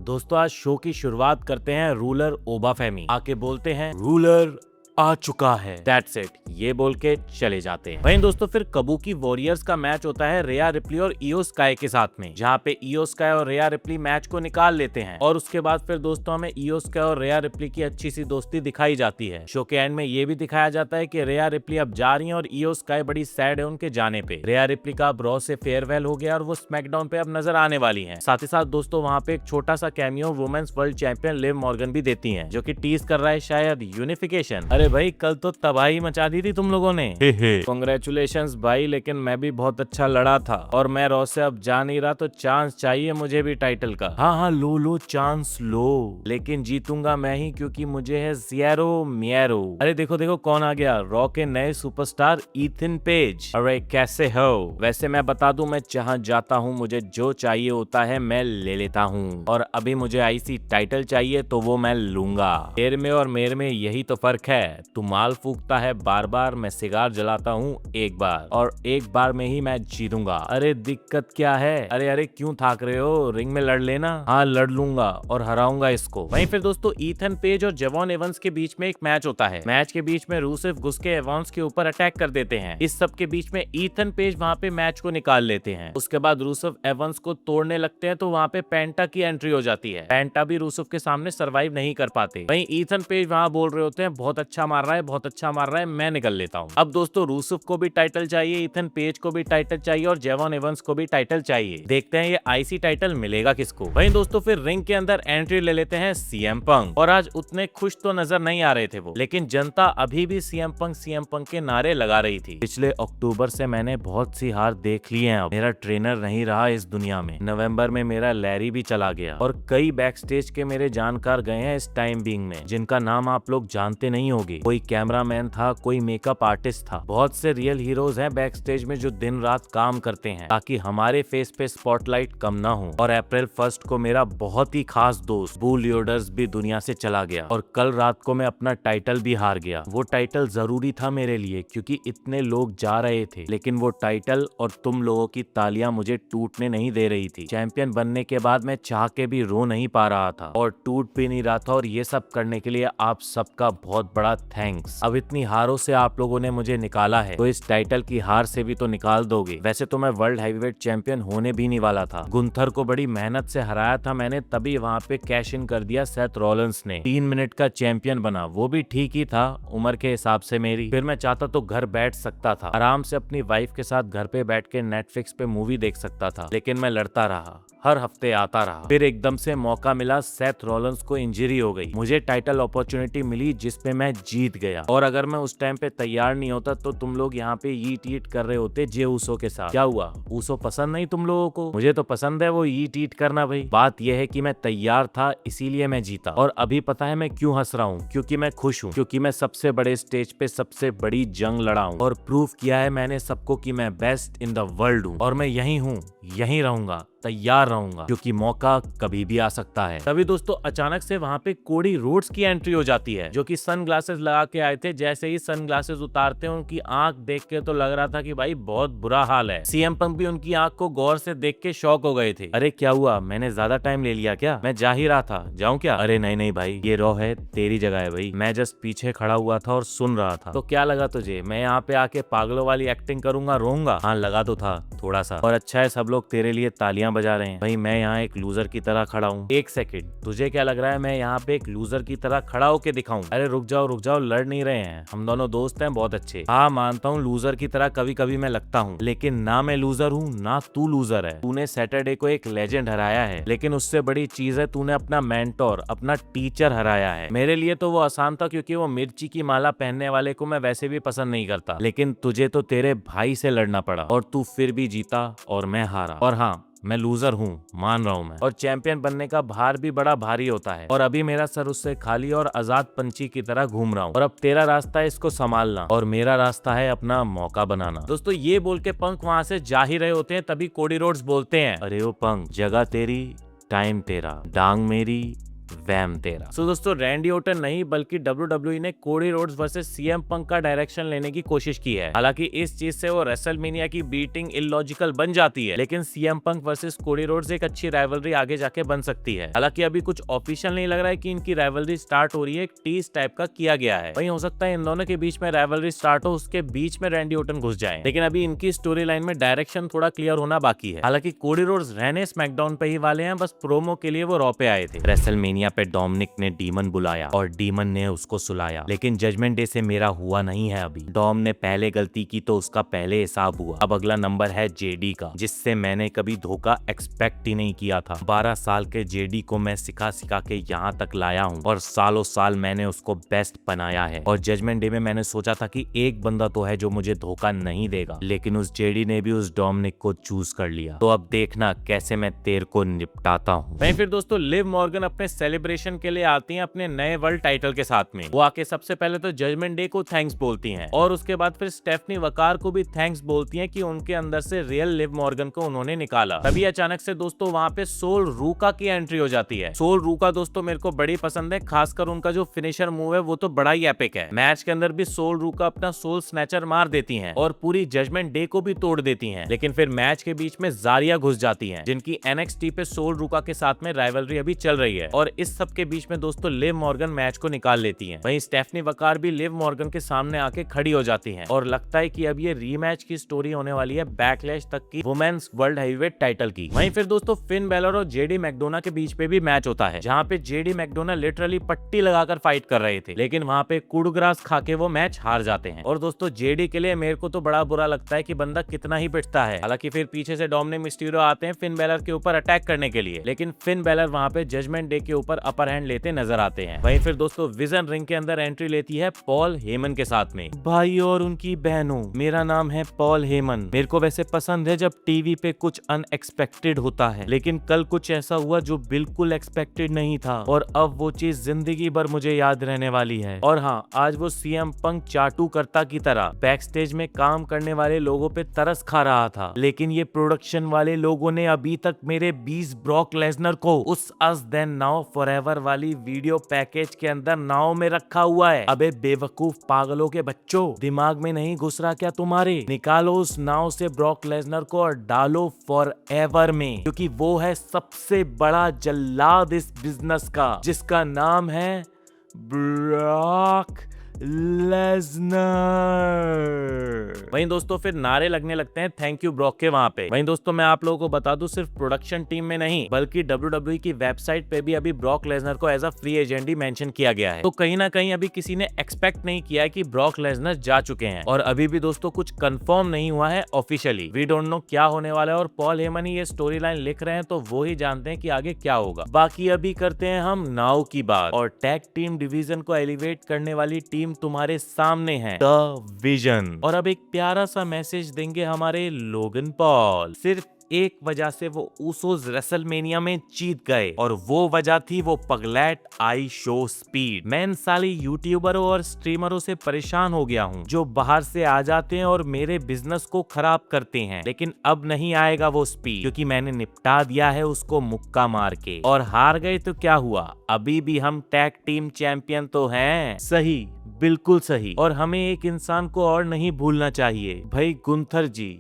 दोस्तों आज शो की शुरुआत करते हैं रूलर ओबाफेमी आके बोलते हैं रूलर आ चुका है, दैट्स इट, ये बोल के चले जाते हैं। वहीं दोस्तों फिर कबूकी वॉरियर्स का मैच होता है रेया रिप्ली और इयो स्काई के साथ में, जहाँ पे इयो स्काई और रेया रिप्ली मैच को निकाल लेते हैं और उसके बाद फिर दोस्तों हमें इयो स्काई और रेया रिप्ली की अच्छी सी दोस्ती दिखाई जाती है। शो के एंड में ये भी दिखाया जाता है कि रेया रिप्ली अब जा रही है और इयो स्काई बड़ी सैड है उनके जाने पे। रेया रिप्ली का अब रॉ से फेयरवेल हो गया और वो स्मैकडाउन पे अब नजर आने वाली है। साथ ही साथ दोस्तों वहाँ पे एक छोटा सा cameo women's world champion Liv Morgan भी देती है, जो की टीज कर रहा है शायद यूनिफिकेशन। अरे भाई कल तो तबाही मचा दी थी तुम लोगों ने, कांग्रेचुलेशंस भाई, लेकिन मैं भी बहुत अच्छा लड़ा था और मैं रॉ से अब जा नहीं रहा, तो चांस चाहिए मुझे भी टाइटल का। हाँ लो चांस लो, लेकिन जीतूंगा मैं ही क्योंकि मुझे है ज़ेरो मियरो। अरे देखो कौन आ गया, रॉ के नए सुपरस्टार ईथन पेज। अरे कैसे हो? वैसे मैं बता दूं, मैं जहाँ जाता हूँ मुझे जो चाहिए होता है मैं ले लेता हूँ, और अभी मुझे आईसी टाइटल चाहिए तो वो मैं लूंगा। तेरे में और मेरे में यही तो फर्क है, तू माल फूकता है बार बार, मैं सिगार जलाता हूँ एक बार, और एक बार में ही मैं जीतूंगा। अरे दिक्कत क्या है? अरे क्यों थाक रहे हो? रिंग में लड़ लेना। हाँ लड़ लूंगा और हराऊंगा इसको। वहीं फिर दोस्तों ईथन पेज और जेवॉन एवंस के बीच में एक मैच होता है। मैच के बीच में रूसेफ घुस के एवंस के ऊपर अटैक कर देते हैं। इस सब के बीच में ईथन पेज वहाँ पे मैच को निकाल लेते हैं। उसके बाद रूसेफ एवंस को तोड़ने लगते हैं तो वहाँ पे पेंटा की एंट्री हो जाती है। पेंटा भी रूसेफ के सामने सर्वाइव नहीं कर पाते। वहीं ईथन पेज वहाँ बोल रहे होते हैं बहुत अच्छा मार रहा है, बहुत अच्छा मार रहा है, मैं निकल लेता हूँ। अब दोस्तों रूसेफ को भी टाइटल चाहिए, ईथन पेज को भी टाइटल चाहिए और जेवॉन एवंस को भी टाइटल चाहिए। देखते हैं ये आईसी टाइटल मिलेगा किसको। वहीं दोस्तों फिर रिंग के अंदर एंट्री ले लेते हैं सीएम पंक, और आज उतने खुश तो नजर नहीं आ रहे थे वो, लेकिन जनता अभी भी सीएम पंक के नारे लगा रही थी। पिछले अक्टूबर से मैंने बहुत सी हार देख ली है, अब मेरा ट्रेनर नहीं रहा इस दुनिया में, नवंबर में मेरा लैरी भी चला गया और कई बैक स्टेज के मेरे जानकार गए हैं इस टाइम बीइंग में, जिनका नाम आप लोग जानते नहीं होंगे। कोई कैमरामैन था, कोई मेकअप आर्टिस्ट था, बहुत से रियल हीरोज हैं बैक स्टेज में जो दिन रात काम करते हैं ताकि हमारे फेस पे स्पॉटलाइट कम ना हो। और अप्रैल 1 को मेरा बहुत ही खास दोस्त बू लियोडर्स भी दुनिया से चला गया, और कल रात को मैं अपना टाइटल भी हार गया। वो टाइटल जरूरी था मेरे लिए क्योंकि इतने लोग जा रहे थे, लेकिन वो टाइटल और तुम लोगों की तालियां मुझे टूटने नहीं दे रही थी। चैंपियन बनने के बाद मैं चाह के भी रो नहीं पा रहा था और टूट भी नहीं रहा था, और ये सब करने के लिए आप सबका बहुत बड़ा थैंक्स। अब इतनी हारों से आप लोगों ने मुझे निकाला है, तो इस टाइटल की हार से भी तो निकाल दोगे। वैसे तो मैं वर्ल्ड हैवीवेट चैंपियन होने भी नहीं वाला था, गुंथर को बड़ी मेहनत से हराया था मैंने, तभी वहाँ पे कैश इन कर दिया सेथ रॉलिंस ने। 3 मिनट का चैंपियन बना, वो भी ठीक ही था उम्र के हिसाब से मेरी। फिर मैं चाहता तो घर बैठ सकता था, आराम से अपनी वाइफ के साथ घर पे बैठ के नेटफ्लिक्स पे मूवी देख सकता था, लेकिन मैं लड़ता रहा, हर हफ्ते आता रहा। फिर एकदम से मौका मिला, सेथ रॉलिंस को इंजरी हो गई, मुझे टाइटल अपॉर्चुनिटी मिली जिसपे मैं जीत गया, और अगर मैं उस टाइम पे तैयार नहीं होता तो तुम लोग यहाँ पे ईट कर रहे होते जे ऊसो के साथ। क्या हुआ, ऊसो पसंद नहीं तुम लोगों को? मुझे तो पसंद है वो ईट करना भाई। बात यह है कि मैं तैयार था इसीलिए मैं जीता, और अभी पता है मैं क्यों हंस रहा हूँ? क्योंकि मैं खुश हूँ, क्योंकि मैं सबसे बड़े स्टेज पे सबसे बड़ी जंग लड़ा हूँ और प्रूव किया है मैंने सबको कि मैं बेस्ट इन द वर्ल्ड हूँ, और मैं यहीं हूँ, यहीं रहूंगा, तैयार रहूंगा, क्योंकि मौका कभी भी आ सकता है। तभी दोस्तों अचानक से वहाँ पे कोडी रोड्स की एंट्री हो जाती है, जो कि सनग्लासेस लगा के आए थे। जैसे ही सनग्लासेस उतारते हैं उनकी आंख देख के तो लग रहा था कि भाई बहुत बुरा हाल है। सीएम पंक भी उनकी आंख को गौर से देख के शॉक हो गए थे। अरे क्या हुआ, मैंने ज्यादा टाइम ले लिया क्या? मैं जा ही रहा था, जाऊं क्या? अरे नहीं भाई, ये रॉ है, तेरी जगह है भाई, मैं जस्ट पीछे खड़ा हुआ था और सुन रहा था। तो क्या लगा तुझे, मैं यहाँ पे आके पागलों वाली एक्टिंग करूंगा, रोऊंगा? हाँ लगा तो था थोड़ा सा, और अच्छा है सब लोग तेरे लिए तालियां बजा रहे हैं। भाई मैं यहाँ एक लूजर की तरह खड़ा हूँ। एक सेकंड, तुझे क्या लग रहा है मैं यहाँ पे एक लूजर की तरह खड़ा होके दिखाऊं? अरे रुक जाओ, लड़ नहीं रहे हैं, हम दोनों दोस्त हैं बहुत अच्छे। हाँ मानता हूँ लूजर की तरह कभी कभी मैं लगता हूँ, लेकिन ना मैं लूजर हूँ ना तू लूजर है। तूने सैटरडे को एक लेजेंड हराया है, लेकिन उससे बड़ी चीज है तूने अपना मेंटोर, अपना टीचर हराया है। मेरे लिए तो वो आसान था क्योंकि वो मिर्ची की माला पहनने वाले को मैं वैसे भी पसंद नहीं करता, लेकिन तुझे तो तेरे भाई से लड़ना पड़ा और तू फिर भी जीता और मैं हारा। और हाँ मैं लूजर हूँ, मान रहा हूँ मैं, और चैंपियन बनने का भार भी बड़ा भारी होता है, और अभी मेरा सर उससे खाली और आजाद पंछी की तरह घूम रहा हूँ। और अब तेरा रास्ता है इसको संभालना और मेरा रास्ता है अपना मौका बनाना। दोस्तों ये बोल के पंक वहाँ से जा ही रहे होते हैं, तभी कोडी रोड्स बोलते हैं, अरे ओ पंक, जगह तेरी, टाइम तेरा, डांग मेरी, वैम तेरा। सो दोस्तों रैंडी ऑर्टन नहीं बल्कि WWE ने कोडी रोड्स वर्सेस CM पंक का डायरेक्शन लेने की कोशिश की है। हालांकि इस चीज से वो रेसलमेनिया की बीटिंग इलॉजिकल बन जाती है, लेकिन CM पंक वर्सेस कोडी रोड्स एक अच्छी राइवलरी आगे जाके बन सकती है। हालांकि अभी कुछ ऑफिशियल नहीं लग रहा है कि इनकी राइवलरी स्टार्ट हो रही है, एक टीज टाइप का किया गया है। वहीं हो सकता है इन दोनों के बीच में राइवलरी स्टार्ट हो, उसके बीच में रैंडी ऑर्टन घुस जाए, लेकिन अभी इनकी स्टोरी लाइन में डायरेक्शन थोड़ा क्लियर होना बाकी है। हालांकि कोडी रोड्स रहने स्मैकडाउन पे ही वाले हैं, बस प्रोमो के लिए वो रॉ पे आए थे। रेसलमेनिया पे डोमिनिक ने डीमन बुलाया और डीमन ने उसको सुलाया, लेकिन जजमेंट डे से मेरा हुआ नहीं है अभी। डॉम ने पहले गलती की तो उसका पहले हिसाब हुआ। अब अगला नंबर है जेडी का, जिससे मैंने कभी धोखा एक्सपेक्ट ही नहीं किया था। 12 साल के जेडी को मैं सिखा सिखा के यहाँ तक लाया हूँ और सालों साल मैंने उसको बेस्ट बनाया है। और जजमेंट डे में मैंने सोचा था कि एक बंदा तो है जो मुझे धोखा नहीं देगा, लेकिन उस जेडी ने भी उस डोमिनिक को चूज कर लिया। तो अब देखना कैसे मैं तेर को निपटाता हूँ। वहीं फिर दोस्तों लिव मॉर्गन अपने सेलिब्रेशन के लिए आती हैं अपने नए वर्ल्ड टाइटल के साथ में। वो आके सबसे पहले तो जजमेंट डे को थैंक्स बोलती हैं और उसके बाद फिर स्टेफनी वकार को भी थैंक्स बोलती हैं कि उनके अंदर से रियल लिव मॉर्गन को उन्होंने निकाला। तभी अचानक से दोस्तों वहां पे सोल रूका की एंट्री हो जाती है। सोल रूका दोस्तों मेरे को बड़ी पसंद है, खासकर उनका जो फिनिशर मूव है वो तो बड़ा ही एपिक है। मैच के अंदर भी सोल रूका अपना सोल स्नैचर मार देती हैं और पूरी जजमेंट डे को भी तोड़ देती हैं, लेकिन फिर मैच के बीच में जारिया घुस जाती हैं, जिनकी NXT पे सोल रूका के साथ में राइवलरी अभी चल रही है। और इस सब के बीच में दोस्तों लिव मॉर्गन मैच को निकाल लेती हैं। वहीं स्टेफनी वकार भी लिव मॉर्गन के सामने आके खड़ी हो जाती हैं और लगता है कि अब ये रीमैच की स्टोरी होने वाली है बैकलैश तक की वुमेन्स वर्ल्ड हैवीवेट टाइटल की। वहीं फिर दोस्तों फिन बैलर और जेडी मैकडोना के बीच पे भी मैच होता है, जहाँ पे जेडी मैकडोना लिटरली पट्टी लगाकर फाइट कर रहे थे, लेकिन वहाँ पे कुडग्रास खा के वो मैच हार जाते हैं। और दोस्तों जेडी के लिए मेरे को तो बड़ा बुरा लगता है कि बंदा कितना ही पिटता है। हालांकि फिर पीछे से डोमिनिक मिस्टीरियो आते हैं फिन बैलर के ऊपर अटैक करने के लिए, लेकिन फिन बैलर वहाँ पे जजमेंट डे के ऊपर अपर हैंड लेते नजर आते हैं। वहीं फिर दोस्तों विजन रिंग के अंदर एंट्री लेती है पॉल हेमन के साथ में। भाई और उनकी बहनों, मेरा नाम है पॉल हेमन। मेरे को वैसे पसंद है जब टीवी पे कुछ अनएक्सपेक्टेड होता है, लेकिन कल कुछ ऐसा हुआ जो बिल्कुल एक्सपेक्टेड नहीं था और अब वो चीज जिंदगी भर मुझे याद रहने वाली है। और हाँ, आज वो CM पंक चाटूकर्ता की तरह बैक स्टेज में काम करने वाले लोगों पे तरस खा रहा था, लेकिन ये प्रोडक्शन वाले लोगों ने अभी तक मेरे 20 ब्रॉक लेसनर को उस अस देन नाउ फॉरएवर वाली वीडियो पैकेज के अंदर नाव में रखा हुआ है। अबे बेवकूफ पागलों के बच्चों, दिमाग में नहीं घुस रहा क्या तुम्हारे? निकालो उस नाव से ब्रॉक लेसनर को और डालो फॉरएवर में, क्योंकि वो है सबसे बड़ा जल्लाद इस बिजनेस का, जिसका नाम है ब्रॉक लेसनर। वहीं दोस्तों फिर नारे लगने लगते हैं थैंक यू ब्रॉक के वहां पे। वहीं दोस्तों मैं आप लोगों को बता दूं, सिर्फ प्रोडक्शन टीम में नहीं बल्कि WWE की वेबसाइट पे भी अभी ब्रॉक लेसनर को एज अ फ्री एजेंट ही मेंशन किया गया है। तो कहीं ना कहीं अभी किसी ने एक्सपेक्ट नहीं किया है कि ब्रॉक लेसनर जा चुके हैं, और अभी भी दोस्तों कुछ कंफर्म नहीं हुआ है ऑफिशियली। वी डोंट नो क्या होने वाला है, और पॉल हेमन ही ये स्टोरी लाइन लिख रहे हैं तो वो ही जानते हैं कि आगे क्या होगा। बाकी अभी करते हैं हम नाउ की बात, और टैग टीम डिवीजन को एलिवेट करने वाली टीम तुम्हारे सामने है द विजन। और अब एक प्यारा सा मैसेज देंगे हमारे लोगन पॉल। सिर्फ एक वजह से वो ऊसोस रेसलमेनिया में जीत गए, और वो वजह थी वो पगलैट आई शो स्पीड। मैं इन साली यूट्यूबरों और स्ट्रीमरों से परेशान हो गया हूँ जो बाहर से आ जाते हैं और मेरे बिजनेस को खराब करते हैं, लेकिन अब नहीं आएगा वो स्पीड, क्योंकि मैंने निपटा दिया है उसको मुक्का मार के। और हार गए तो क्या हुआ, अभी भी हम टैग टीम चैंपियन तो हैं। सही, बिल्कुल सही। और हमें एक इंसान को और नहीं भूलना चाहिए, भाई गुंथर जी।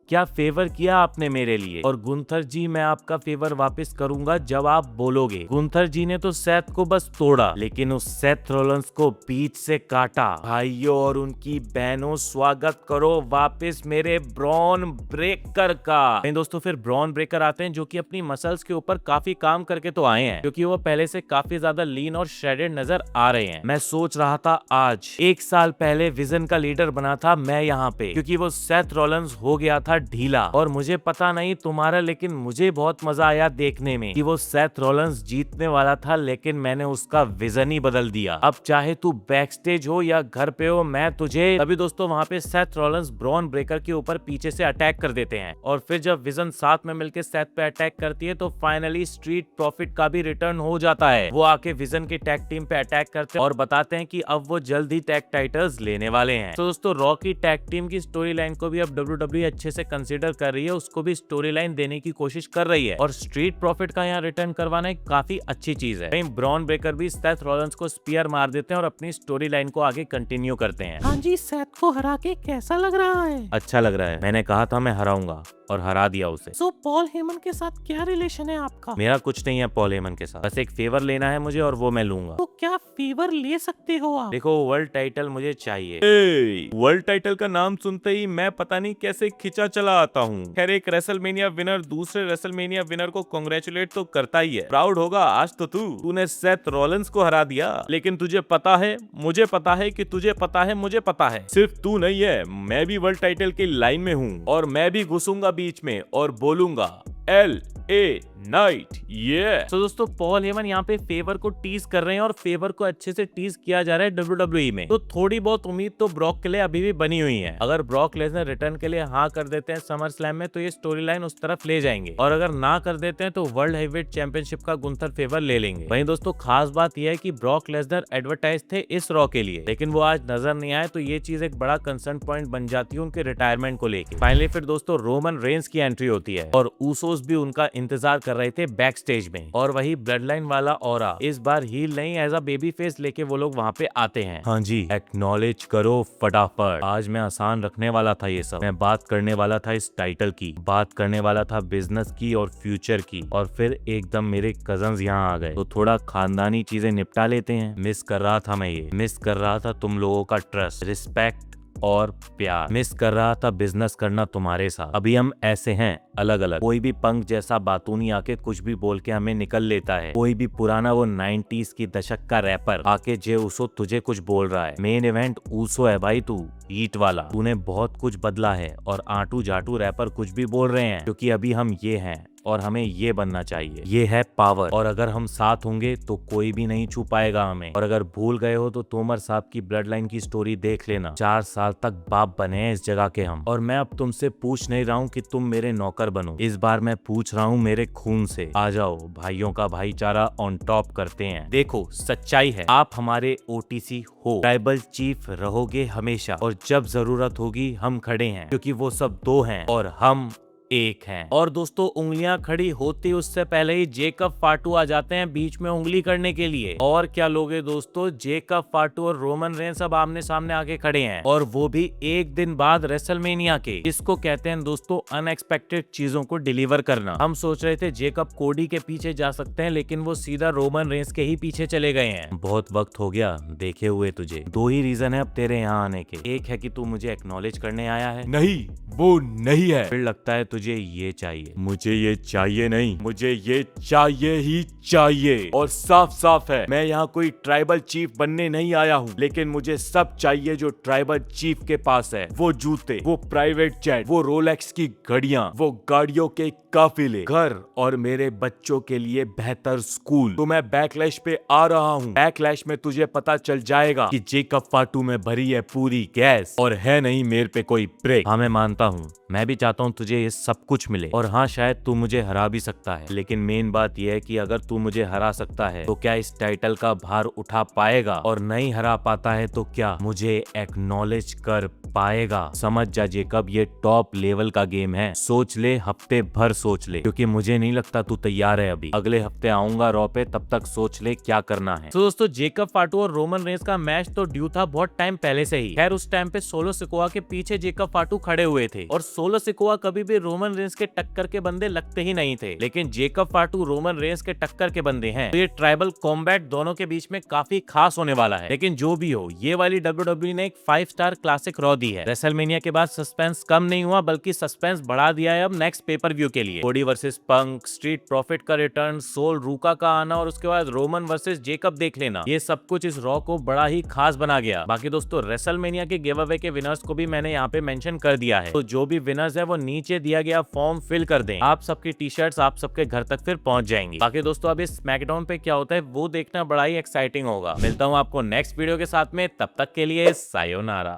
क्या फेवर किया आपने मेरे लिए, और गुंथर जी मैं आपका फेवर वापस करूंगा जब आप बोलोगे। गुंथर जी ने तो सेथ को बस तोड़ा, लेकिन उस सेथ रोलेंस को बीच से काटा। भाइयों और उनकी बहनों, स्वागत करो वापस मेरे ब्रॉन ब्रेकर का। नहीं दोस्तों, फिर ब्रॉन ब्रेकर आते हैं जो कि अपनी मसल्स के ऊपर काफी काम करके तो आए हैं, क्योंकि वो पहले से काफी ज्यादा लीन और श्रेडेड नजर आ रहे हैं। मैं सोच रहा था आज 1 साल पहले विजन का लीडर बना था मैं यहाँ पे, क्योंकि वो सेथ रोलेंस हो गया था ढीला। और मुझे पता नहीं तुम्हारा, लेकिन मुझे बहुत मजा आया देखने में कि वो सेथ रोलेंस जीतने वाला था, लेकिन मैंने उसका विजन ही बदल दिया। अब चाहे तू बैक स्टेज हो या घर पे हो, मैं तुझे। तभी दोस्तों वहाँ पे सेथ रोलेंस ब्रॉन ब्रेकर के ऊपर पीछे से अटैक कर देते हैं, और फिर जब विजन साथ में मिलकर सेथ पे अटैक करती है तो फाइनली स्ट्रीट प्रॉफिट का भी रिटर्न हो जाता है। वो आके विजन की टैग टीम पे अटैक करते हैं और बताते हैं कि अब वो जल्द ही टैग टाइटल्स लेने वाले हैं। तो दोस्तों रॉ की टैग टीम की स्टोरी लाइन को भी अब WWE अच्छे से से कंसीडर कर रही है उसको भी स्टोरी लाइन देने की कोशिश कर रही है और स्ट्रीट प्रॉफिट का यहाँ रिटर्न करवाना एक काफी अच्छी चीज है। वहीं ब्रॉन ब्रेकर भी सेथ रॉलिंस को स्पीयर मार देते हैं और अपनी स्टोरी लाइन को आगे कंटिन्यू करते हैं। हाँ जी, सेथ को हरा के कैसा लग रहा है? अच्छा लग रहा है, मैंने कहा था मैं हराऊंगा और हरा दिया उसे। सो पॉल हेमन के साथ क्या रिलेशन है आपका? मेरा कुछ नहीं है पॉल हेमन के साथ, बस एक फेवर लेना है मुझे और वो मैं लूंगा। तो क्या फेवर ले सकते हो आप? देखो वर्ल्ड टाइटल मुझे चाहिए। वर्ल्ड टाइटल का नाम सुनते ही मैं पता नहीं कैसे खिंचा चला आता हूँ। खैर एक रेसलमेनिया विनर दूसरे रेसलमेनिया विनर को कांग्रेचुलेट तो करता ही है, प्राउड होगा आज तो तूने सेथ रॉलिंस को हरा दिया। लेकिन तुझे पता है, मुझे पता है कि तुझे पता है, मुझे पता है, सिर्फ तू नहीं है, मैं भी वर्ल्ड टाइटल की लाइन में हूँ और मैं भी घुसूंगा बीच में और बोलूंगा LA नाइट। तो दोस्तों पॉल हेमन यहाँ पे फेवर को टीज कर रहे हैं और फेवर को अच्छे से टीज किया जा रहा है WWE में। तो थोड़ी बहुत उम्मीद तो ब्रॉक के लिए अभी भी बनी हुई है। अगर ब्रॉक लेसनर रिटर्न के लिए हाँ कर देते हैं समर स्लैम में तो ये स्टोरी लाइन उस तरफ ले जाएंगे और अगर ना कर देते हैं तो वर्ल्ड हेवीवेट चैंपियनशिप का गुंथर फेवर ले लेंगे। वहीं दोस्तों खास बात यह है कि ब्रॉक लेसनर एडवर्टाइज थे इस रॉ के लिए, लेकिन वो आज नजर नहीं आए, तो ये चीज एक बड़ा कंसर्न पॉइंट बन जाती है उनके रिटायरमेंट को लेकर। फाइनली फिर दोस्तों रोमन रेंस की एंट्री होती है और ऊसोस भी उनका इंतजार कर रहे थे बैक स्टेज में और वही ब्लड लाइन वाला ऑरा, इस बार हील नहीं एज अ बेबी फेस लेके वो लोग वहाँ पे आते हैं। हाँ जी, एक्नॉलेज करो फटाफट। आज मैं आसान रखने वाला था ये सब, मैं बात करने वाला था इस टाइटल की, बात करने वाला था बिजनेस की और फ्यूचर की, और फिर एकदम मेरे कजन्स यहाँ आ गए, तो थोड़ा खानदानी चीजें निपटा लेते हैं। मिस कर रहा था मैं ये, मिस कर रहा था तुम लोगों का ट्रस्ट, रिस्पेक्ट और प्यार, मिस कर रहा था बिजनेस करना तुम्हारे साथ। अभी हम ऐसे हैं अलग अलग, कोई भी पंख जैसा बातूनी आके कुछ भी बोल के हमें निकल लेता है, कोई भी पुराना वो 90s की दशक का रैपर आके जे ऊसो तुझे कुछ बोल रहा है। मेन इवेंट ऊसो है भाई, तू ईट वाला, तूने बहुत कुछ बदला है और आटू जाटू रैपर कुछ भी बोल रहे हैं, क्योंकि अभी हम ये हैं और हमें ये बनना चाहिए। ये है पावर, और अगर हम साथ होंगे तो कोई भी नहीं छू पाएगा हमें। और अगर भूल गए हो तो तोमर साहब की ब्लड लाइन की स्टोरी देख लेना, 4 साल तक बाप बने हैं इस जगह के हम, और मैं अब तुमसे पूछ नहीं रहा हूँ कि तुम मेरे नौकर बनो, इस बार मैं पूछ रहा हूँ मेरे खून से। आ जाओ, भाइयों का भाईचारा ऑन टॉप करते हैं। देखो सच्चाई है, आप हमारे OTC हो, ट्राइबल चीफ रहोगे हमेशा, और जब जरूरत होगी हम खड़े हैं, क्योंकि वो सब 2 हैं और हम एक हैं। और दोस्तों उंगलियां खड़ी होती उससे पहले ही जेकब फाटू आ जाते हैं बीच में उंगली करने के लिए। और क्या लोगे दोस्तों, जेकब फाटू और रोमन रेंस अब आमने सामने आके खड़े हैं, और वो भी एक दिन बाद रेसलमेनिया के। इसको कहते हैं दोस्तों अनएक्सपेक्टेड चीजों को डिलीवर करना। हम सोच रहे थे जेकब कोडी के पीछे जा सकते हैं, लेकिन वो सीधा रोमन रेंस के ही पीछे चले गए हैं। बहुत वक्त हो गया देखे हुए तुझे। 2 ही रीजन है अब तेरे यहाँ आने के, एक है कि तू मुझे एक्नॉलेज करने आया है, नहीं वो नहीं है, फिर लगता है तुझे ये चाहिए। मुझे ये चाहिए नहीं, मुझे ये चाहिए ही चाहिए। और साफ साफ है, मैं यहाँ कोई ट्राइबल चीफ बनने नहीं आया हूँ, लेकिन मुझे सब चाहिए जो ट्राइबल चीफ के पास है। वो जूते, वो प्राइवेट जेट, वो रोलेक्स की घड़ियां, वो गाड़ियों के काफिले, घर और मेरे बच्चों के लिए बेहतर स्कूल। तो मैं बैकलैश पे आ रहा हूँ। बैकलैश में तुझे पता चल जाएगा कि जेकब फाटू में भरी है पूरी गैस और है नहीं मेरे पे कोई ब्रेक। हाँ मैं मानता हूँ, मैं भी चाहता हूँ तुझे ये सब कुछ मिले, और हाँ शायद तू मुझे हरा भी सकता है, लेकिन मेन बात यह है कि अगर तू मुझे हरा सकता है तो क्या इस टाइटल का भार उठा पाएगा, और नहीं हरा पाता है तो क्या मुझे एक्नॉलेज कर पाएगा। समझ जा जेकब, ये टॉप लेवल का गेम है, सोच ले, हफ्ते भर सोच ले, क्योंकि मुझे नहीं लगता तू तैयार है अभी। अगले हफ्ते आऊंगा रॉ पे, तब तक सोच ले क्या करना है। तो दोस्तों जेकब फाटू और रोमन रेंस का मैच तो ड्यू था बहुत टाइम पहले से ही। खैर उस टाइम पे सोलो सिकोआ के पीछे जेकब फाटू खड़े हुए थे, और सोलो सिकोआ कभी भी रोमन रेंस के टक्कर के बंदे लगते ही नहीं थे, लेकिन जेकब फाटू रोमन रेंस के टक्कर के बंदे हैं। तो ये ट्राइबल कॉम्बैट दोनों के बीच में काफी खास होने वाला है। लेकिन जो भी हो, ये वाली WWE ने एक 5 स्टार क्लासिक रॉ दी है। रेसलमेनिया के बाद सस्पेंस कम नहीं हुआ, बल्कि सस्पेंस बढ़ा दिया है अब नेक्स्ट पेपर व्यू के लिए। कोडी वर्सेस पंक, स्ट्रीट प्रॉफिट का रिटर्न, सोल रूका का आना, और उसके बाद रोमन वर्सेस जेकब देख लेना, ये सब कुछ इस रॉ को बड़ा ही खास बना गया। बाकी दोस्तों रेसलमेनिया के गिव अवे के विनर्स को भी मैंने यहाँ पे मेंशन कर दिया है, तो जो भी विनर्स है वो नीचे दिया गया फॉर्म फिल कर दें। आप सबकी टी-शर्ट्स आप सबके घर तक फिर पहुंच जाएंगी। बाकी दोस्तों अब इस स्मैकडाउन पे क्या होता है वो देखना बड़ा ही एक्साइटिंग होगा। मिलता हूँ आपको नेक्स्ट वीडियो के साथ में, तब तक के लिए सायोनारा।